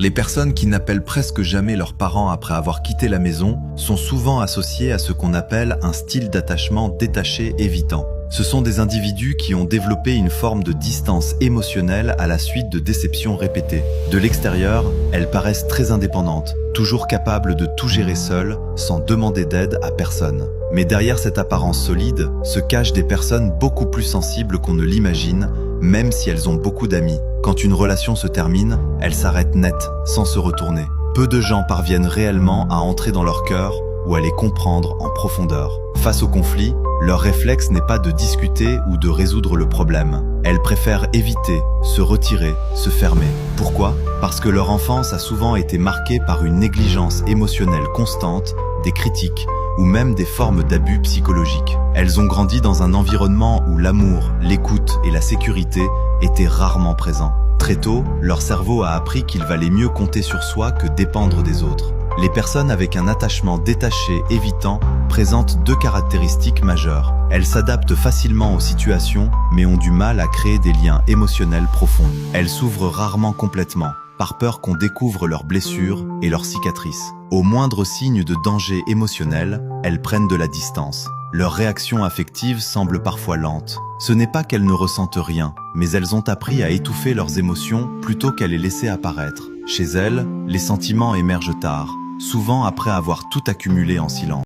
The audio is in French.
Les personnes qui n'appellent presque jamais leurs parents après avoir quitté la maison sont souvent associées à ce qu'on appelle un style d'attachement détaché évitant. Ce sont des individus qui ont développé une forme de distance émotionnelle à la suite de déceptions répétées. De l'extérieur, elles paraissent très indépendantes, toujours capables de tout gérer seules, sans demander d'aide à personne. Mais derrière cette apparence solide, se cachent des personnes beaucoup plus sensibles qu'on ne l'imagine, même si elles ont beaucoup d'amis. Quand une relation se termine, elle s'arrête net, sans se retourner. Peu de gens parviennent réellement à entrer dans leur cœur ou à les comprendre en profondeur. Face au conflit, leur réflexe n'est pas de discuter ou de résoudre le problème. Elles préfèrent éviter, se retirer, se fermer. Pourquoi ? Parce que leur enfance a souvent été marquée par une négligence émotionnelle constante, des critiques ou même des formes d'abus psychologiques. Elles ont grandi dans un environnement où l'amour, l'écoute et la sécurité étaient rarement présents. Très tôt, leur cerveau a appris qu'il valait mieux compter sur soi que dépendre des autres. Les personnes avec un attachement détaché évitant présentent deux caractéristiques majeures. Elles s'adaptent facilement aux situations, mais ont du mal à créer des liens émotionnels profonds. Elles s'ouvrent rarement complètement, par peur qu'on découvre leurs blessures et leurs cicatrices. Au moindre signe de danger émotionnel, elles prennent de la distance. Leur réaction affective semble parfois lente. Ce n'est pas qu'elles ne ressentent rien, mais elles ont appris à étouffer leurs émotions plutôt qu'à les laisser apparaître. Chez elles, les sentiments émergent tard, souvent après avoir tout accumulé en silence.